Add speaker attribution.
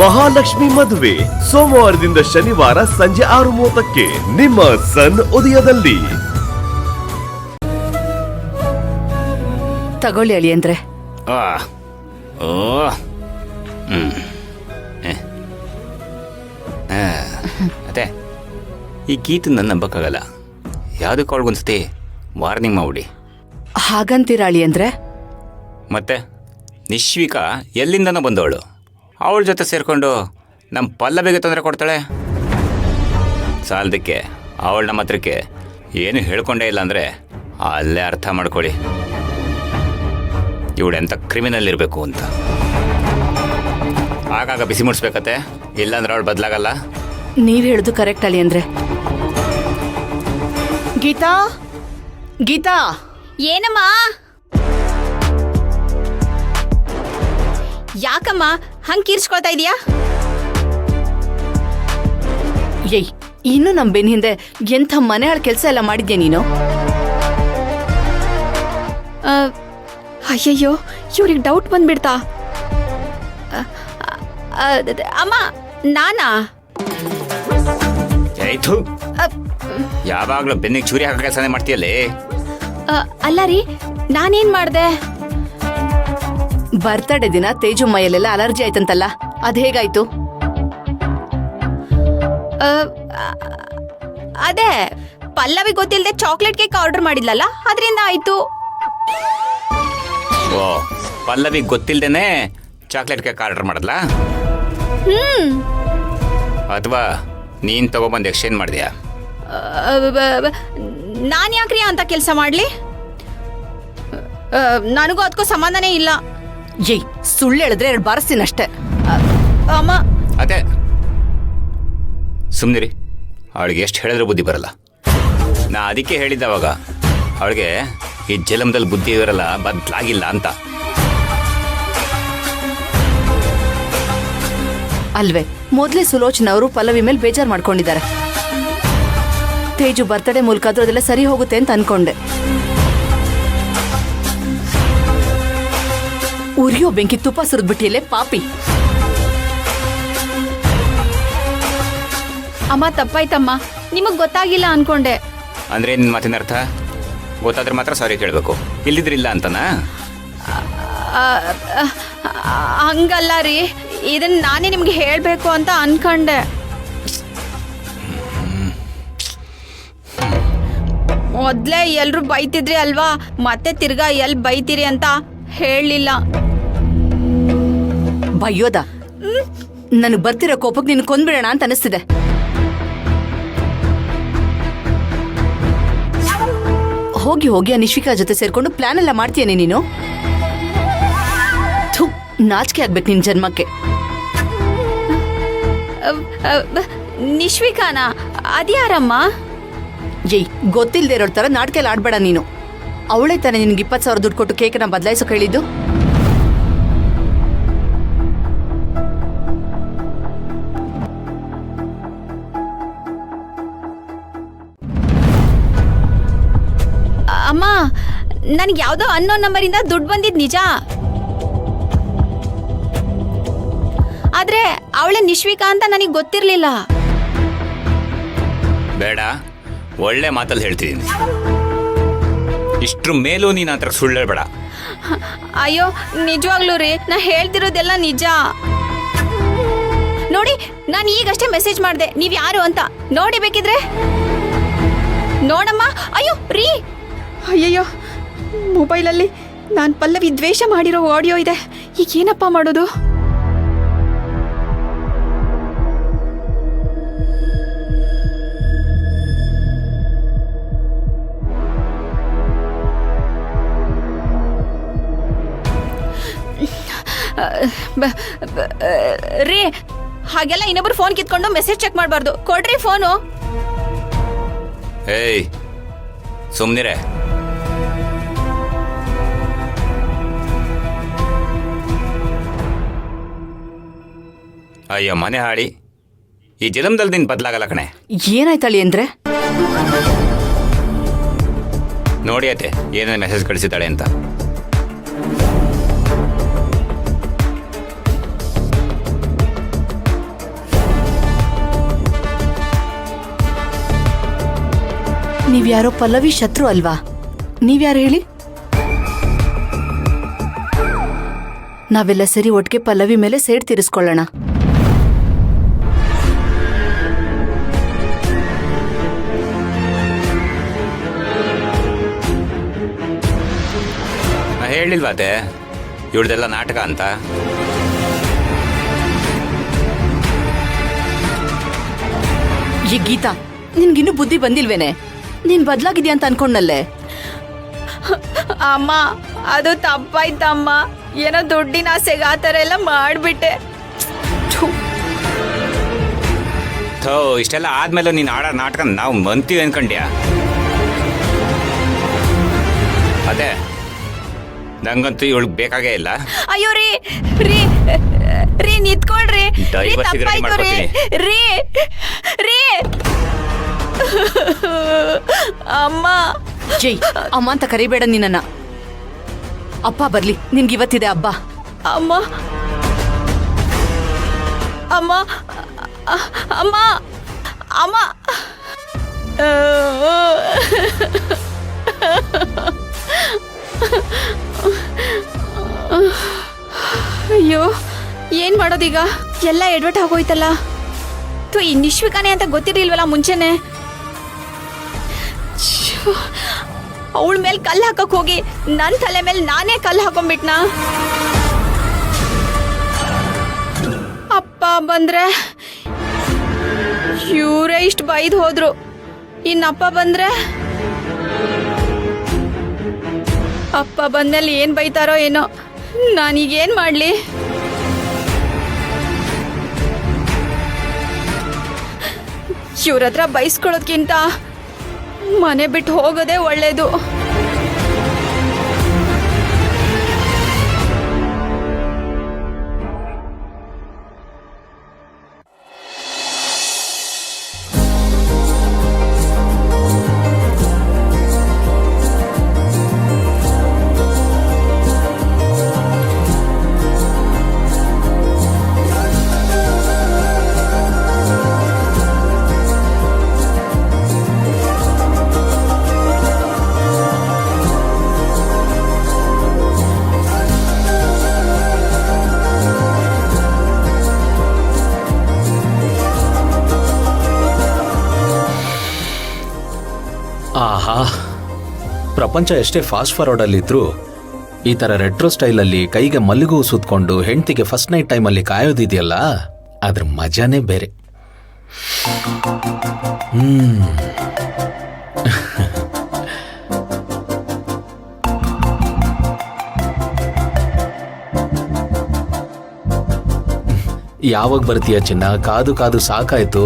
Speaker 1: ಮಹಾಲಕ್ಷ್ಮಿ ಮದುವೆ ಸೋಮವಾರದಿಂದ ಶನಿವಾರ ಸಂಜೆ 6:30ಕ್ಕೆ ನಿಮ್ಮ ಸನ್ ಉದಯದಲ್ಲಿ.
Speaker 2: ತಗೊಳ್ಳಿ ಅಳಿಯಂದ್ರೆ.
Speaker 3: ಅದೇ ಈ ಗೀತ ನನ್ನ ನಂಬಕ್ಕಾಗಲ್ಲ. ಯಾವುದಕ್ಕೆ ಅವಳಿಗೊಂದ್ಸತಿ ವಾರ್ನಿಂಗ್ ಮಾಡ್ಬಿಡಿ.
Speaker 2: ಹಾಗಂತೀರ ಅಳಿಯಂದ್ರೆ?
Speaker 3: ಮತ್ತೆ ನಿಶ್ವಿಕಾ ಎಲ್ಲಿಂದನೋ ಬಂದವಳು, ಅವಳ ಜೊತೆ ಸೇರಿಕೊಂಡು ನಮ್ಮ ಪಲ್ಲವಿಗೆ ತೊಂದರೆ ಕೊಡ್ತಾಳೆ. ಸಾಲದಕ್ಕೆ ಅವಳು ನಮ್ಮ ಹತ್ರಕ್ಕೆ ಏನು ಹೇಳ್ಕೊಂಡೇ ಇಲ್ಲ ಅಂದರೆ ಅಲ್ಲೇ ಅರ್ಥ ಮಾಡ್ಕೊಳ್ಳಿ ಇವಳೆಂಥ ಕ್ರಿಮಿನಲ್ ಇರಬೇಕು ಅಂತ. ಆಗಾಗ ಬಿಸಿ ಮುಡಿಸ್ಬೇಕತ್ತೆ, ಇಲ್ಲಾಂದ್ರೆ ಅವಳು ಬದಲಾಗಲ್ಲ.
Speaker 2: ನೀವ್ ಹೇಳುದು ಕರೆಕ್ಟ್ ಅಳಿಯಂದ್ರೆ. ಗೀತಾ, ಗೀತಾ.
Speaker 4: ಏನಮ್ಮ? ಯಾಕಮ್ಮ ಹಂಗ್ ಕಿರ್ಚ್ಕೊಳ್ತಾ ಇದೀಯಾ?
Speaker 2: ಏಯ್, ಇನ್ನು ನಮ್ ಬೆನ್ ಹಿಂದೆ ಎಂಥ ಮನೆ ಹಾಳು ಕೆಲಸ ಎಲ್ಲ ಮಾಡಿದ್ಯಾ ನೀನು?
Speaker 4: ಅಯ್ಯಯ್ಯೋ, ಇವ್ರಿಗೆ ಡೌಟ್ ಬಂದ್ಬಿಡ್ತಾ? ಅಮ್ಮ, ನಾನಾ?
Speaker 3: ಆಯ್ತು, ಯಾವಾಗಲೂ ಬೆನ್ನಿಗೆ ಚೂರಿ ಹಾಕೋ ಕೆಲಸನೇ ಮಾಡ್ತೀಯಲ್ಲೇ.
Speaker 4: ಅಲ್ಲ ರೀ, ನಾನೇನ್ ಮಾಡ್ದೆ?
Speaker 2: ಬರ್ತಡೇ ದಿನ ತೇಜು ಮೈಯಲ್ಲೆಲ್ಲ ಅಲರ್ಜಿ ಆಯ್ತಂತಲ್ಲ, ಅದ್ ಹೇಗಾಯ್ತು?
Speaker 4: ಅದೇ ಪಲ್ಲವಿ ಗೊತ್ತಿಲ್ಲದೆ ಚಾಕ್ಲೇಟ್ ಕೇಕ್ ಆರ್ಡರ್ ಮಾಡಿದ್ಲಲ್ಲ, ಅದರಿಂದ ಆಯ್ತು.
Speaker 3: ಓ, ಪಲ್ಲವಿ ಗೊತ್ತಿಲ್ದೇನೆ ಚಾಕ್ಲೇಟ್ ಕೇಕ್ ಆರ್ಡರ್ ಮಾಡದ್ಲಾ? ಅಥವಾ ನೀನ್ ತಗೊಬಂದು ಎಕ್ಸ್ಚೇಂಜ್ ಮಾಡಿದ್ಯಾ?
Speaker 4: ನಾನು ಯಾಕ್ರಿ ಅಂತ ಕೆಲಸ ಮಾಡ್ಲಿ? ನನಗೂ ಅದಕ್ಕೂ ಸಂಬಂಧನೇ ಇಲ್ಲ.
Speaker 2: ಏಯ್, ಸುಳ್ಳು ಹೇಳಿದ್ರೆ 2 ಬಾರಿಸ್ತೀನಷ್ಟೇ.
Speaker 4: ಅಮ್ಮ,
Speaker 3: ಅದೇ ಸುಮ್ಮನಿರಿ, ಅವಳಿಗೆ ಎಷ್ಟು ಹೇಳಿದ್ರೆ ಬುದ್ಧಿ ಬರಲ್ಲ. ನಾ ಅದಕ್ಕೆ ಹೇಳಿದ್ದೆ ಅವಾಗ, ಅವಳಿಗೆ ಈ ಜಲಮದಲ್ಲಿ ಬುದ್ಧಿ ಇರಲ್ಲ, ಬದಲಾಗಿಲ್ಲ ಅಂತ.
Speaker 2: ಅಲ್ವೇ, ಮೊದಲೇ ಸುಲೋಚನ ಅವರು ಪಲ್ಲವಿ ಮೇಲೆ ಬೇಜಾರು ಮಾಡ್ಕೊಂಡಿದ್ದಾರೆ. ತೇಜು ಬರ್ತಡೇ ಮೂಲಕ ಆದ್ರೂ ಅದೆಲ್ಲ ಸರಿ ಹೋಗುತ್ತೆ ಅಂತ ಅನ್ಕೊಂಡೆ. ಉರಿಯೋ ಬೆಂಕಿ ತುಪ್ಪ ಸುರಿದ್ಬಿಟ್ಟಿಯಲ್ಲೇ ಪಾಪಿ.
Speaker 4: ಅಮ್ಮ, ತಪ್ಪಾಯ್ತಮ್ಮ, ನಿಮಗ್ ಗೊತ್ತಾಗಿಲ್ಲ ಅನ್ಕೊಂಡೆ.
Speaker 3: ಅಂದ್ರೆ ನಿನ್ನ ಮಾತಿನ ಅರ್ಥ ಗೊತ್ತಾದ್ರೆ ಮಾತ್ರ ಸಾರಿ ಕೇಳಬೇಕು, ಇಲ್ಲಿದ್ರಿಲ್ಲ ಅಂತನಾ?
Speaker 4: ಹಂಗಲ್ಲ ರೀ, ಇದನ್ನ ನಾನೇ ನಿಮ್ಗೆ ಹೇಳ್ಬೇಕು ಅಂತ ಅನ್ಕೊಂಡೆ. ಮೊದ್ಲೇ ಎಲ್ರು ಬೈತಿದ್ರಿ ಅಲ್ವಾ, ಮತ್ತೆ ತಿರ್ಗಾ ಎಲ್ ಬೈತೀರಿ ಅಂತ ಹೇಳಲಿಲ್ಲ.
Speaker 2: ಬಯ್ಯೋದ? ನನಗೆ ಬರ್ತಿರೋ ಕೋಪಕ್ಕೆ ನೀನು ಕೊಂದ್ಬಿಡೋಣ ಅಂತ ಅನಿಸ್ತಿದೆ. ಹೋಗಿ ಹೋಗಿ ಆ ನಿಶ್ವಿಕಾ ಜೊತೆ ಸೇರ್ಕೊಂಡು ಪ್ಲಾನ್ ಎಲ್ಲ ಮಾಡ್ತೀಯನೇ ನೀನು? ಥು, ನಾಚಿಕೆ ಆಗ್ಬೇಕು ನಿನ್ ಜನ್ಮಕ್ಕೆ.
Speaker 4: ನಿಶ್ವಿಕಾನ? ಅದ್ಯಾರಮ್ಮ?
Speaker 2: ಏಯ್, ಗೊತ್ತಿಲ್ಲದೆ ಇರೋ ತರ ನಾಟಕ ಎಲ್ಲ ಆಡ್ಬೇಡ ನೀನು. ಅವಳೇ ತಾನೆ ನಿನ್ಗೆ 20,000 ದುಡ್ಡು ಕೊಟ್ಟು ಕೇಕನ್ನ ಬದಲಾಯಿಸೋಕೆ ಹೇಳಿದ್ದು.
Speaker 4: ಅಮ್ಮ, ನನ್ಗೆ ಯಾವ್ದೋ ಅನ್ನೋನ್ ನಂಬರಿಂದ ದುಡ್ಡು ಬಂದಿದ್ ನಿಜ. ಆದ್ರೆ ಅವಳೆ ನಿಶ್ವಿಕಾ ಅಂತ ನನಗೆ ಗೊತ್ತಿರ್ಲಿಲ್ಲ.
Speaker 3: ಬೇಡ, ಒಳ್ಳೆ ಮಾತಲ್ಲಿ ಹೇಳ್ತಿದ್ದೀನಿ. ಇಷ್ಟ್ರ ಮೇಲೂ ನೀನು ಆ ಥರ ಸುಳ್ಳು ಹೇಳ್ಬೇಡ.
Speaker 4: ಅಯ್ಯೋ, ನಿಜವಾಗ್ಲೂ ರೀ, ನಾ ಹೇಳ್ತಿರೋದೆಲ್ಲ ನಿಜ. ನೋಡಿ, ನಾನು ಈಗಷ್ಟೇ ಮೆಸೇಜ್ ಮಾಡಿದೆ ನೀವ್ ಯಾರು ಅಂತ. ನೋಡಿ ಬೇಕಿದ್ರೆ ನೋಡಮ್ಮ. ಅಯ್ಯೋ ರೀ, ಅಯ್ಯಯ್ಯೋ, ಮೊಬೈಲಲ್ಲಿ ನಾನು ಪಲ್ಲವಿ ದ್ವೇಷ ಮಾಡಿರೋ ಆಡಿಯೋ ಇದೆ. ಈಗ ಏನಪ್ಪ ಮಾಡೋದು? ರೀ, ಹಾಗೆಲ್ಲ ಇನ್ನೊಬ್ರು ಫೋನ್ ಕಿತ್ಕೊಂಡು ಮೆಸೇಜ್ ಚೆಕ್ ಮಾಡಬಾರ್ದು. ಕೊಡ್ರಿ ಫೋನು.
Speaker 3: ಏಯ್, ಸುಮ್ನಿರೆ. ಅಯ್ಯೋ ಮನೆ ಹಾಳಿ, ಈ ಜನ್ಮದಲ್ಲಿ ನೀನು ಬದಲಾಗಲ್ಲ ಕಣೆ.
Speaker 2: ಏನಾಯ್ತಳಿ ಅಂದ್ರೆ?
Speaker 3: ನೋಡಿ ಅತ್ತೆ ಏನೇನು ಮೆಸೇಜ್ ಕಳಿಸಿದ್ದಾಳೆ ಅಂತ.
Speaker 2: ನೀವ್ಯಾರೋ ಪಲ್ಲವಿ ಶತ್ರು ಅಲ್ವಾ? ನೀವ್ಯಾರು ಹೇಳಿ? ನಾವೆಲ್ಲ ಸರಿ ಒಟ್ಟಿಗೆ ಪಲ್ಲವಿ ಮೇಲೆ ಸೇಡ್ ತೀರಿಸ್ಕೊಳ್ಳೋಣ.
Speaker 3: ಹೇಳಿಲ್ವಾ ಅದೇ ಇವಳ್ದೆಲ್ಲ ನಾಟಕ ಅಂತ?
Speaker 2: ಈ ಗೀತಾ, ನಿನ್ಗಿನ್ನೂ ಬುದ್ಧಿ ಬಂದಿಲ್ವೇನೆ? ನೀನ್ ಬದ್ಲಾಗಿದ್ಯಾ ಅಂತ ಅನ್ಕೊಂಡಲ್ಲೇ.
Speaker 4: ಅಮ್ಮ, ಅದು ತಪ್ಪಾಯ್ತಮ್ಮ. ಏನೋ ದುಡ್ಡಿನ ಆಸೆಗೆ ಆ ಥರ ಎಲ್ಲ ಮಾಡಿಬಿಟ್ಟೆ.
Speaker 3: ಥೋ, ಇಷ್ಟೆಲ್ಲ ಆದ್ಮೇಲೆ ನೀನು ಆಡೋ ನಾಟಕ ನಾವು ಮಂತೀವಿ ಅನ್ಕೊಂಡ್ಯಾ? ಅದೇ ನಂಗಂತೂ ಇವಳಿಗೆ ಬೇಕಾಗೇ ಇಲ್ಲ.
Speaker 4: ಅಯ್ಯೋ ರೀ ರೀ ರೀ ನಿಂತ್ಕೊಳ್ರಿ. ರೀ,
Speaker 3: Divorce ಗೆ ready
Speaker 4: ತಪ್ಪಾಯ್ತು ರೀ. ರೀ ರೀ ಅಮ್ಮ.
Speaker 2: ಜೈ, ಅಮ್ಮ ಅಂತ ಕರಿಬೇಡ ನಿನ್ನ. ಅಪ್ಪ ಬರ್ಲಿ, ನಿನ್ಗಿವತ್ತಿದೆ ಹಬ್ಬ.
Speaker 4: ಅಮ್ಮ ಅಮ್ಮ ಅಮ್ಮ ಅಮ್ಮ. ಅಯ್ಯೋ, ಏನ್ ಮಾಡೋದೀಗ? ಎಲ್ಲ ಎಡ್ವರ್ಟ್ ಆಗೋಯ್ತಲ್ಲ. ಈ ನಿಶ್ವಿಕಾನೆ ಅಂತ ಗೊತ್ತಿರ್ಲಿಲ್ವಲ್ಲ ಮುಂಚೆನೆ. ಅವಳ ಮೇಲೆ ಕಲ್ಲು ಹಾಕಕ್ ಹೋಗಿ ನನ್ನ ತಲೆ ಮೇಲೆ ನಾನೇ ಕಲ್ಲು ಹಾಕೊಂಡ್ಬಿಟ್ನಾ. ಅಪ್ಪ ಬಂದ್ರೆ ಇವರೇ ಇಷ್ಟು ಬೈದು ಹೋದ್ರು. ಇನ್ನಪ್ಪ ಬಂದ್ರೆ, ಅಪ್ಪ ಬಂದ್ಮೇಲೆ ಏನ್ ಬೈತಾರೋ ಏನೋ. ನಾನೀಗೇನ್ ಮಾಡ್ಲಿ? ಇವ್ರ ಹತ್ರ ಬೈಸ್ಕೊಳ್ಳೋದ್ಕಿಂತ ಮನೆ ಬಿಟ್ಟು ಹೋಗೋದೇ ಒಳ್ಳೇದು.
Speaker 5: ಆಹಾ, ಪ್ರಪಂಚ ಎಷ್ಟೇ ಫಾಸ್ಟ್ ಫಾರ್ವರ್ಡಲ್ಲಿದ್ರೂ ಈ ಥರ ರೆಟ್ರೋ ಸ್ಟೈಲಲ್ಲಿ ಕೈಗೆ ಮಲ್ಲಿಗೂ ಸುತ್ಕೊಂಡು ಹೆಂಡ್ತಿಗೆ ಫಸ್ಟ್ ನೈಟ್ ಟೈಮಲ್ಲಿ ಕಾಯೋದಿದೆಯಲ್ಲ, ಅದ್ರ ಮಜಾನೇ ಬೇರೆ. ಯಾವಾಗ ಬರ್ತೀಯ ಚಿನ್ನ? ಕಾದು ಕಾದು ಸಾಕಾಯ್ತು.